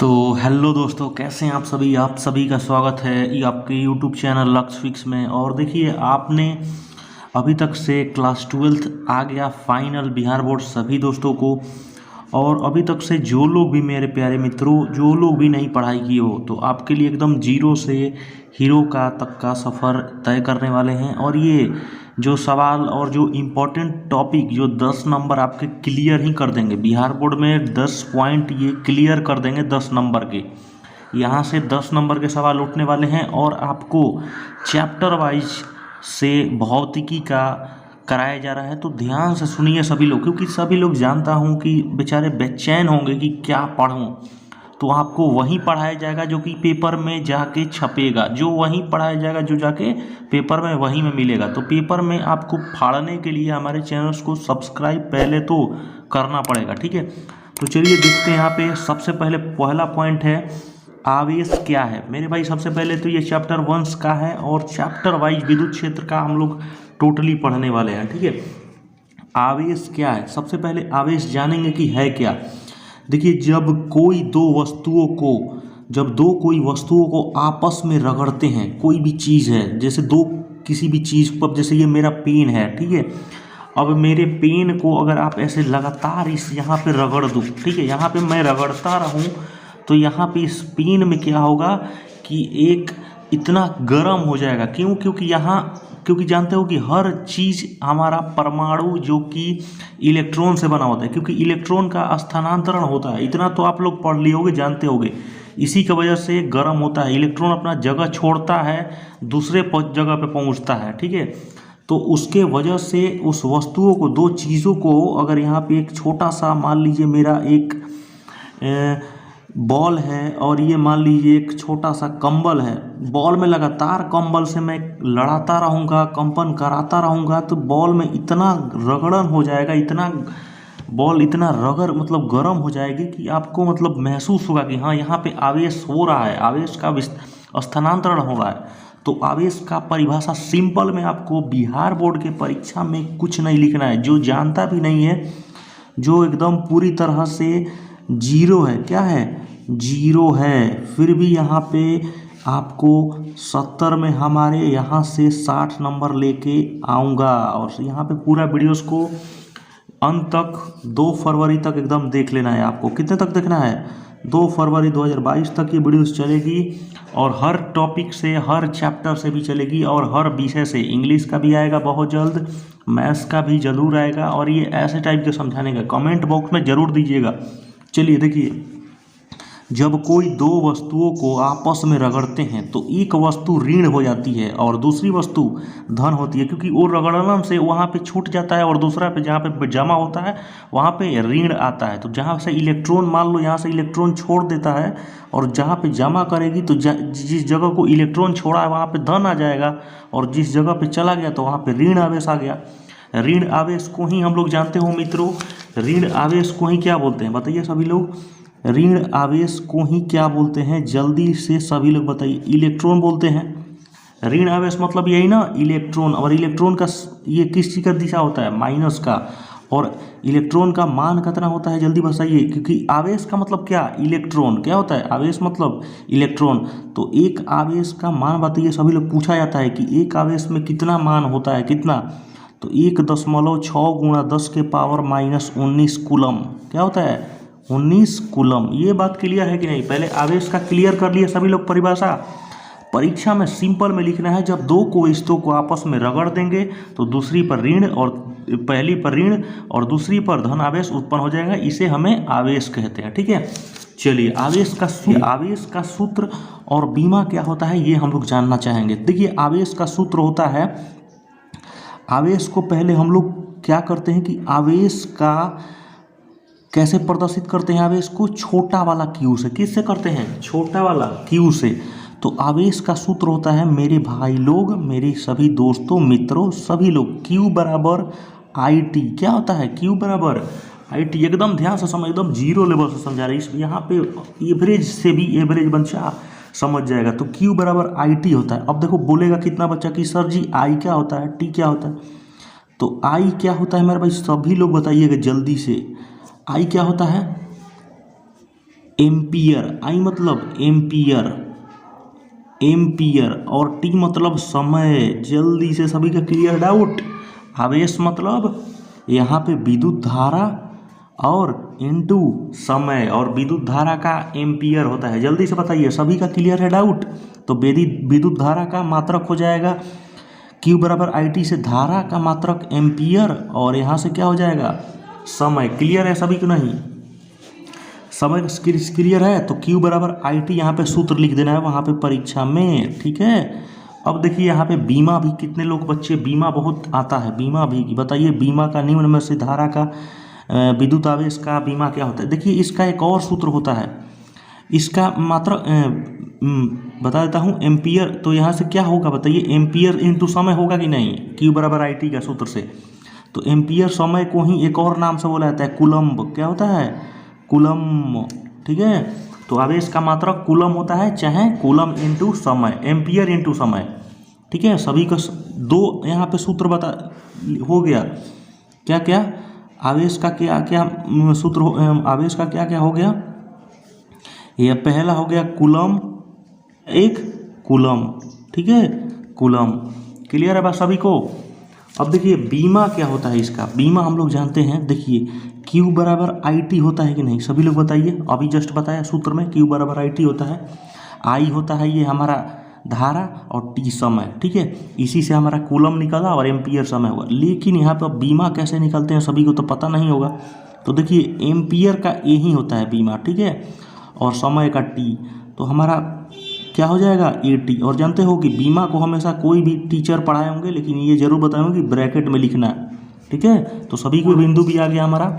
तो हेलो दोस्तों, कैसे हैं आप सभी का स्वागत है ये आपके यूट्यूब चैनल लक्स फिक्स में। और देखिए, आपने अभी तक से क्लास 12th आ गया फाइनल बिहार बोर्ड सभी दोस्तों को। और अभी तक से जो लोग भी मेरे प्यारे मित्रों, जो लोग भी नई पढ़ाई की हो, तो आपके लिए एकदम जीरो से हीरो का तक का सफ़र तय करने वाले हैं। और ये जो सवाल और जो इम्पोर्टेंट टॉपिक जो 10 नंबर आपके क्लियर ही कर देंगे, बिहार बोर्ड में 10 पॉइंट ये क्लियर कर देंगे 10 नंबर के। यहाँ से 10 नंबर के सवाल उठने वाले हैं और आपको चैप्टर वाइज से भौतिकी का कराया जा रहा है। तो ध्यान से सुनिए सभी लोग, क्योंकि सभी लोग जानता हूँ कि बेचारे बेचैन होंगे कि क्या पढ़ूँ। तो आपको वही पढ़ाया जाएगा जो कि पेपर में जाके छपेगा, जो वहीं पढ़ाया जाएगा जो जाके पेपर में वहीं में मिलेगा। तो पेपर में आपको फाड़ने के लिए हमारे चैनल्स को सब्सक्राइब पहले तो करना पड़ेगा, ठीक है। तो चलिए देखते हैं यहाँ पे सबसे पहले पहला पॉइंट है आवेश क्या है। मेरे भाई सबसे पहले तो ये चैप्टर 1 का है और चैप्टर वाइज विद्युत क्षेत्र का हम लोग टोटली पढ़ने वाले हैं, ठीक है। आवेश क्या है, सबसे पहले आवेश जानेंगे कि है क्या। देखिए, जब कोई वस्तुओं को आपस में रगड़ते हैं, कोई भी चीज़ है, जैसे किसी भी चीज़ पर, जैसे ये मेरा पेन है, ठीक है। अब मेरे पेन को अगर आप ऐसे लगातार यहाँ पे रगड़ दूँ, ठीक है, यहाँ पे मैं रगड़ता रहूँ, तो यहाँ पे इस पेन में क्या होगा कि एक इतना गर्म हो जाएगा। क्योंकि जानते हो कि हर चीज़ हमारा परमाणु जो कि इलेक्ट्रॉन से बना होता है, क्योंकि इलेक्ट्रॉन का स्थानांतरण होता है। इतना तो आप लोग पढ़ लिए होगे, जानते होगे। इसी की वजह से गर्म होता है, इलेक्ट्रॉन अपना जगह छोड़ता है, दूसरे जगह पे पहुंचता है, ठीक है। तो उसके वजह से उस वस्तुओं को, दो चीज़ों को, अगर यहाँ पे एक छोटा सा मान लीजिए मेरा एक बॉल है और ये मान लीजिए एक छोटा सा कंबल है, बॉल में लगातार कंबल से मैं लड़ाता रहूँगा, कंपन कराता रहूँगा, तो बॉल में इतना रगड़न हो जाएगा, बॉल इतना मतलब गर्म हो जाएगी कि आपको मतलब महसूस होगा कि हाँ, यहाँ पे आवेश हो रहा है, आवेश का स्थानांतरण हो रहा है। तो आवेश का परिभाषा सिंपल में आपको बिहार बोर्ड के परीक्षा में कुछ नहीं लिखना है। जो जानता भी नहीं है, जो एकदम पूरी तरह से जीरो है, क्या है, जीरो है, फिर भी यहाँ पे आपको 70 में हमारे यहाँ से 60 नंबर लेके आऊँगा। और यहाँ पे पूरा वीडियोस को अंत तक 2 फरवरी तक एकदम देख लेना है। आपको कितने तक देखना है, 2 फरवरी 2022 तक ये वीडियोस चलेगी। और हर टॉपिक से, हर चैप्टर से भी चलेगी और हर विषय से। इंग्लिश का भी आएगा बहुत जल्द, मैथ्स का भी जरूर आएगा। और ये ऐसे टाइप के समझाने का कमेंट बॉक्स में ज़रूर दीजिएगा। चलिए देखिए, जब कोई दो वस्तुओं को आपस में रगड़ते हैं तो एक वस्तु ऋण हो जाती है और दूसरी वस्तु धन होती है, क्योंकि वो रगड़न से वहाँ पे छूट जाता है और दूसरा पे जहाँ पे जमा होता है वहाँ पे ऋण आता है। तो जहाँ से इलेक्ट्रॉन, मान लो यहाँ से इलेक्ट्रॉन छोड़ देता है और जहाँ पे जमा करेगी तो जिस जगह को इलेक्ट्रॉन छोड़ा है वहाँ पे धन आ जाएगा, और जिस जगह पे चला गया तो वहाँ पे ऋण आवेश आ गया। ऋण आवेश को ही हम लोग जानते हो मित्रों, ऋण आवेश को ही क्या बोलते हैं, बताइए सभी लोग। ऋण आवेश को ही क्या बोलते हैं, जल्दी से सभी लोग बताइए। इलेक्ट्रॉन बोलते हैं। ऋण आवेश मतलब यही ना, इलेक्ट्रॉन। और इलेक्ट्रॉन का ये किस चीज़ का दिशा होता है, माइनस का। और इलेक्ट्रॉन का मान कितना होता है, जल्दी बताइए। क्योंकि आवेश का मतलब क्या, इलेक्ट्रॉन। क्या होता है आवेश मतलब, इलेक्ट्रॉन। तो एक आवेश का मान बताइए सभी लोग। पूछा जाता है कि एक आवेश में कितना मान होता है, कितना, तो 1.6 गुणा 10 के पावर -19 कूलम। क्या होता है, 19 कूलम। ये बात क्लियर है कि नहीं, पहले आवेश का क्लियर कर लिए सभी लोग परिभाषा। परीक्षा में सिंपल में लिखना है, जब दो को वस्तुओं को आपस में रगड़ देंगे तो दूसरी पर ऋण और पहली पर ऋण और दूसरी पर धन आवेश उत्पन्न हो जाएगा, इसे हमें आवेश कहते हैं, ठीक है। चलिए, आवेश का सूत्र और बीमा क्या होता है ये हम लोग जानना चाहेंगे। देखिए, आवेश का सूत्र होता है, आवेश को पहले हम लोग क्या करते हैं कि आवेश का कैसे प्रदर्शित करते हैं, आवेश को छोटा वाला क्यू से। किससे करते हैं, छोटा वाला क्यू से। तो आवेश का सूत्र होता है मेरे भाई लोग, मेरे सभी दोस्तों, मित्रों, सभी लोग, Q बराबर IT। क्या होता है, Q बराबर IT। एकदम ध्यान से समझ, एकदम जीरो लेवल से समझा रहे हैं। यहाँ पे एवरेज से भी एवरेज बच्चा समझ जाएगा। तो Q बराबर IT होता है। अब देखो बोलेगा कितना बच्चा कि सर जी I क्या होता है, T क्या होता है। तो I क्या होता है मेरे भाई, सभी लोग बताइएगा जल्दी से। I क्या होता है, एम्पियर, आई मतलब एम्पियर, एम्पियर और टी मतलब समय। जल्दी से सभी का क्लियर डाउट। आवेश मतलब यहाँ पे विद्युत धारा और इनटू समय, और विद्युत धारा का एम्पियर होता है। जल्दी से बताइए, सभी का क्लियर है डाउट। तो विद्युत धारा का मात्रक हो जाएगा Q बराबर IT से धारा का मात्रक एम्पियर, और यहाँ से क्या हो जाएगा समय। क्लियर है सभी को? नहीं समय क्लियर है तो Q बराबर IT यहाँ पे सूत्र लिख देना है वहाँ पे परीक्षा में, ठीक है। अब देखिए यहाँ पे बीमा भी, कितने लोग बच्चे बीमा बहुत आता है, बीमा भी बताइए। बीमा का निम्न में से धारा का विद्युत आवेश का बीमा क्या होता है। देखिए इसका एक और सूत्र होता है, इसका मात्र बता देता हूँ, एम्पियर। तो यहाँ से क्या होगा बताइए, एम्पियर इंटू समय होगा कि नहीं, Q बराबर IT का सूत्र से। तो एम्पियर समय को ही एक और नाम से बोला जाता है कूलम्ब। क्या होता है? कूलम्ब, ठीक है। तो आवेश का मात्रक कूलम होता है, चाहे कूलम इंटू समय, एम्पियर इंटू समय, ठीक है। सभी का दो यहाँ पे सूत्र बता हो गया। क्या क्या आवेश का क्या क्या सूत्र आवेश का क्या क्या हो गया। यह पहला हो गया कूलम, एक कूलम, ठीक है, कूलम। क्लियर है बात सभी को? अब देखिए बीमा क्या होता है इसका। बीमा हम लोग जानते हैं, देखिए Q बराबर IT होता है कि नहीं, सभी लोग बताइए। अभी जस्ट बताया सूत्र में Q बराबर IT होता है, I होता है ये हमारा धारा और T समय, ठीक है। इसी से हमारा कूलम निकला और एम्पियर समय हुआ। लेकिन यहाँ पर बीमा कैसे निकलते हैं सभी को तो पता नहीं होगा। तो देखिए एम्पियर का A ही होता है बीमा, ठीक है, और समय का T, तो हमारा क्या हो जाएगा AT। और जानते हो कि बीमा को हमेशा कोई भी टीचर पढ़ाए होंगे, लेकिन ये जरूर बताए होंगे कि ब्रैकेट में लिखना है, ठीक है। तो सभी को बिंदु भी आ गया हमारा।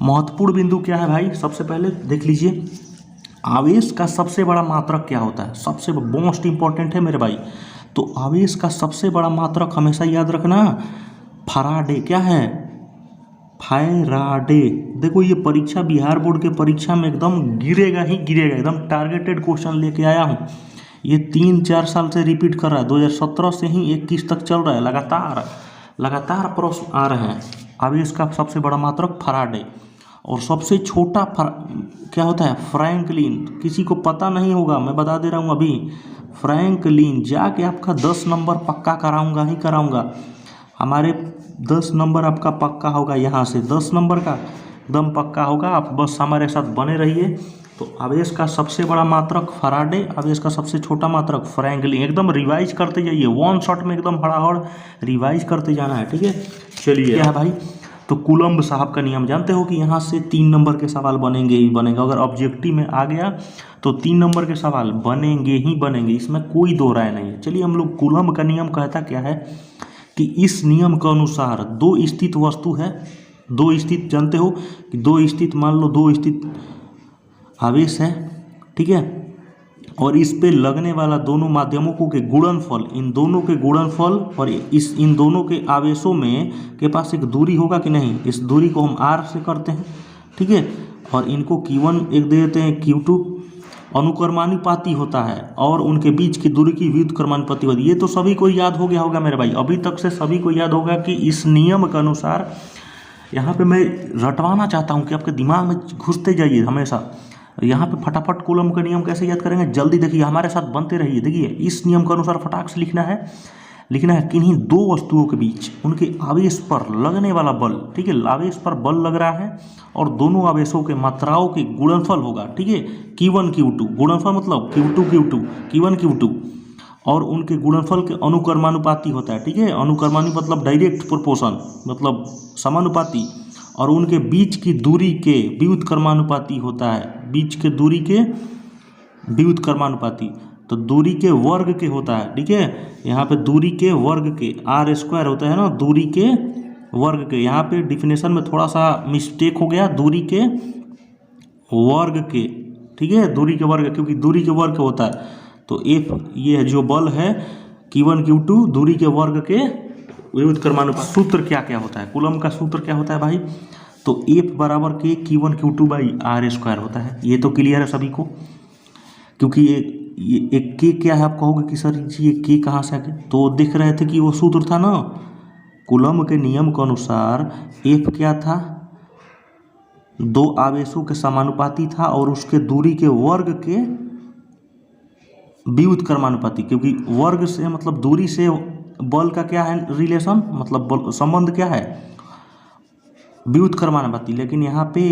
महत्वपूर्ण बिंदु क्या है भाई, सबसे पहले देख लीजिए, आवेश का सबसे बड़ा मात्रक क्या होता है। सबसे मोस्ट इंपॉर्टेंट है मेरे भाई। तो आवेश का सबसे बड़ा मात्रक हमेशा याद रखना, फराडे। क्या है? फैराडे। देखो ये परीक्षा बिहार बोर्ड के परीक्षा में एकदम गिरेगा ही गिरेगा, एकदम टारगेटेड क्वेश्चन लेके आया हूँ। ये 3-4 साल से रिपीट कर रहा है, 2017 से ही 21 तक चल रहा है, लगातार प्रश्न आ रहे हैं। आवेश का सबसे बड़ा मात्रक फराडे, और सबसे छोटा क्या होता है, फ्रैंकलिन। किसी को पता नहीं होगा, मैं बता दे रहा हूँ अभी, फ्रैंकलिन। जाके आपका 10 नंबर पक्का कराऊंगा ही कराऊंगा। हमारे 10 नंबर आपका पक्का होगा, यहाँ से 10 नंबर का एकदम पक्का होगा। आप बस हमारे साथ बने रहिए। तो आवेश का सबसे बड़ा मात्रक फराडे, आवेश का सबसे छोटा मात्रक फ्रैंकलिन। एकदम रिवाइज करते जाइए, वन शॉट में एकदम हड़ाहड़ रिवाइज करते जाना है, ठीक है। चलिए क्या है भाई, तो कूलम्ब साहब का नियम जानते हो कि यहाँ से 3 नंबर के सवाल बनेंगे ही बनेंगे। अगर ऑब्जेक्टिव में आ गया तो 3 नंबर के सवाल बनेंगे ही बनेंगे, इसमें कोई दो राय नहीं है। चलिए हम लोग कूलम्ब का नियम कहता क्या है कि इस नियम के अनुसार दो स्थित वस्तु है, दो स्थित जानते हो कि दो स्थित, मान लो 2 स्थित आवेश है, ठीक है, और इस पे लगने वाला दोनों माध्यमों को के गुणनफल, इन दोनों के गुणनफल और इन दोनों के आवेशों में के पास एक दूरी होगा कि नहीं। इस दूरी को हम R से करते हैं, ठीक है, और इनको Q1 एक दे देते हैं, Q2 अनुक्रमानुपाती होता है, और उनके बीच की दूरी की व्युत्क्रमानुपाती होती है। ये तो सभी को याद हो गया होगा मेरे भाई, अभी तक से सभी को याद होगा कि इस नियम के अनुसार, यहाँ पे मैं रटवाना चाहता हूँ कि आपके दिमाग में घुसते जाइए हमेशा। यहाँ पे फटाफट कूलम्ब का नियम कैसे याद करेंगे, जल्दी देखिए, हमारे साथ बनते रहिए। देखिए इस नियम के अनुसार फटाक से लिखना है किन्हीं दो वस्तुओं के बीच उनके आवेश पर लगने वाला बल, ठीक है, आवेश पर बल लग रहा है और दोनों आवेशों के मात्राओं के गुणनफल होगा, ठीक है, Q1 Q2। गुणनफल मतलब Q2 Q2, Q1 Q2, और उनके गुणनफल के अनुक्रमानुपाती होता है, ठीक है। अनुक्रमानुपाती मतलब डायरेक्ट प्रोपोर्शन, मतलब समानुपाती, और उनके बीच की दूरी के व्युत्क्रमानुपाती होता है, बीच के दूरी के व्युत्क्रमानुपाती, तो दूरी के वर्ग के होता है, ठीक है। यहाँ पे दूरी के वर्ग के R² होता है ना, दूरी के वर्ग के। यहाँ पे डिफिनेशन में थोड़ा सा मिस्टेक हो गया, दूरी के वर्ग के, ठीक है, दूरी के वर्ग, क्योंकि दूरी के वर्ग होता है। तो F ये जो बल है Q1 Q2 दूरी के वर्ग के व्युत्क्रमानुपाती। सूत्र क्या क्या होता है, कूलम्ब का सूत्र क्या होता है भाई, तो F बराबर के Q1 Q2 बाई R² होता है। ये तो क्लियर है सभी को, क्योंकि ये एक के क्या है, आप कहोगे कि सर जी ये के कहाँ से आ गया, तो देख रहे थे कि वो सूत्र था ना, कूलम्ब के नियम के अनुसार F क्या था, दो आवेशों के समानुपाती था और उसके दूरी के वर्ग के व्युत्क्रमानुपाती, क्योंकि वर्ग से मतलब दूरी से बल का क्या है रिलेशन, मतलब संबंध क्या है, व्युत्क्रमानुपाती। लेकिन यहाँ पे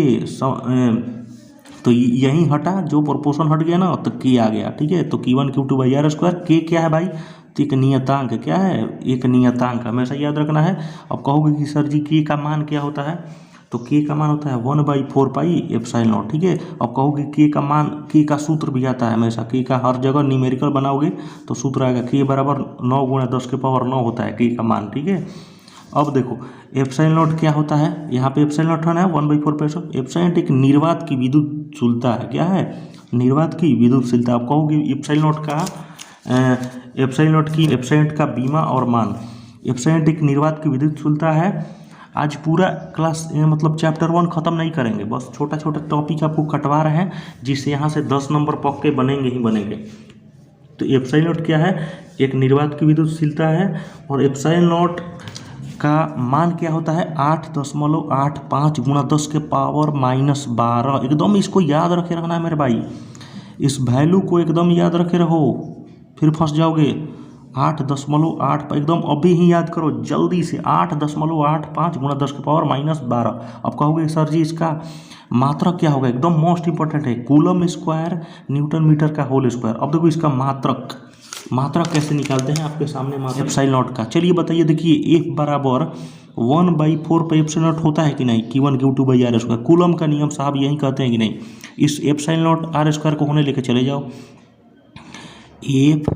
तो यही हटा, जो प्रोपोर्शन हट गया ना तो के आ गया। ठीक है, तो Q1 Q2 by are square. के क्या है भाई, तो एक नियतांक क्या है, एक नियतांक हमेशा याद रखना है। अब कहोगे कि सर जी के का मान क्या होता है, तो के का मान होता है 1/4 पाई एप्सिलॉन नॉट। ठीक है, अब कहोगे के का मान, के का सूत्र भी आता है हमेशा, के का हर जगह न्यूमेरिकल बनाओगे तो सूत्र आएगा के बराबर 9 × 10⁻⁹ होता है के का मान। ठीक है, अब देखो एप्सिलॉन नॉट क्या होता है, यहाँ पे एप्सिलॉन नॉट है 1/4 पैसो। एप्सिलॉन एक निर्वात की विद्युतशीलता है, क्या है, निर्वात की विद्युतशीलता। आप कहोगे एप्सिलॉन नॉट का एप्सिलॉन का बीमा और मान। एप्सिलॉन एक निर्वात की विद्युतशीलता है। आज पूरा क्लास मतलब चैप्टर 1 खत्म नहीं करेंगे, बस छोटा छोटा टॉपिक आपको कटवा रहे हैं, जिससे यहाँ से 10 नंबर पक्के बनेंगे ही बनेंगे। तो एप्सिलॉन नॉट क्या है, एक निर्वात की विद्युतशीलता है। और एप्सिलॉन नॉट का मान क्या होता है 8.85 × 10⁻⁻12। एकदम इसको याद रखे रखना है मेरे भाई, इस वैल्यू को एकदम याद रखे रहो, फिर फंस जाओगे। 8.8 एकदम अभी ही याद करो जल्दी से, 8.85 × 10⁻⁻12। अब कहोगे सर जी इसका मात्रक क्या होगा, एकदम मोस्ट इंपॉर्टेंट है, कूलम स्क्वायर न्यूटन मीटर का होल स्क्वायर। अब देखो इसका मात्रक कैसे निकालते हैं, आपके सामने मात्रक एप्सिलॉन नॉट का। चलिए बताइए, देखिए F बराबर 1/4 पे एप्सिलॉन नॉट होता है कि नहीं, Q1 Q2 by are square. Coulomb का नियम साहब यही कहते हैं कि नहीं। इस एप्सिलॉन नॉट आर स्क्वायर को होने लेके चले जाओ, F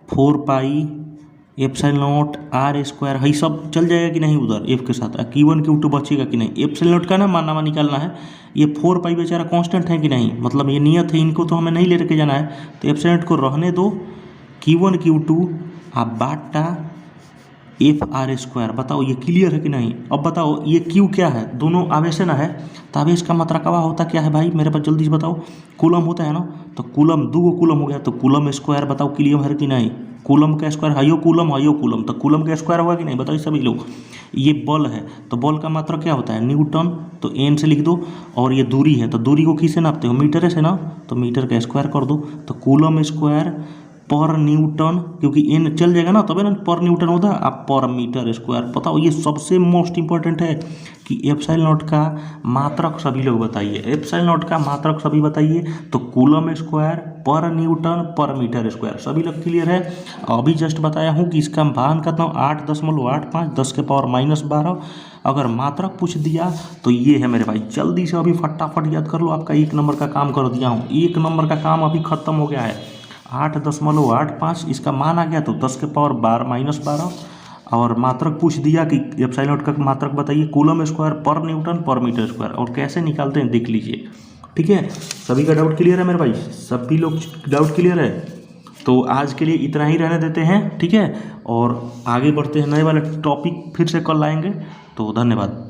4 pi epsilon not R square है, सब चल जाएगा कि नहीं उधर F के साथ, Q1 Q2 बचेगा कि नहीं। एप्सिलॉन नॉट का ना माननामा निकालना है। ये 4 पाई बेचारा कांस्टेंट है कि नहीं, मतलब ये नियत है, इनको तो हमें नहीं ले के जाना है, तो एप्सिलॉन नॉट को रहने दो। Q1 Q2 आप बाटा एफ आर स्क्वायर। बताओ ये क्लियर है कि नहीं। अब बताओ ये Q क्या है, दोनों आवेश ना है, तो आवेश का मात्रकवा होता क्या है भाई मेरे पास, जल्दी से बताओ। कूलम होता है ना, तो कूलम 2 कूलम हो गया, तो कूलम स्क्वायर बताओ क्लियर है कि नहीं। कूलम का स्क्वायर हयो कूलम, तो कूलम का स्क्वायर होगा कि नहीं, बताइए सभी लोग। ये बल है, तो बल का मात्रक क्या होता है न्यूटन, तो एन से लिख दो। और ये दूरी है, तो दूरी को किससे नापते हो, मीटर से ना, तो मीटर का स्क्वायर कर दो, तो कूलम स्क्वायर पर न्यूटन, क्योंकि एन चल जाएगा ना तभी ना पर न्यूटन होता है, आप पर मीटर स्क्वायर। बताओ ये सबसे मोस्ट इंपॉर्टेंट है कि एप्सिलॉन नॉट का मात्रक सभी लोग बताइए, एप्सिलॉन नॉट का मात्रक सभी बताइए। तो कूलम स्क्वायर पर न्यूटन पर मीटर स्क्वायर, सभी लोग क्लियर है। अभी जस्ट बताया हूँ कि इसका मान करता हूँ 8.85 10⁻⁻12। अगर मात्रक पूछ दिया तो ये है मेरे भाई, जल्दी से अभी फटाफट याद कर लो, आपका 1 नंबर का काम कर दिया हूँ। 1 नंबर का काम अभी खत्म हो गया है। 8.85 इसका मान आ गया, तो 10⁻12। और मात्रक पूछ दिया कि एप्सिलॉन नॉट का मात्रक बताइए, कूलम स्क्वायर पर न्यूटन पर मीटर स्क्वायर। और कैसे निकालते हैं देख लीजिए। ठीक है, सभी का डाउट क्लियर है मेरे भाई, सभी लोग डाउट क्लियर है। तो आज के लिए इतना ही रहने देते हैं, ठीक है, और आगे बढ़ते हैं, नए वाले टॉपिक फिर से कल लाएंगे। तो धन्यवाद।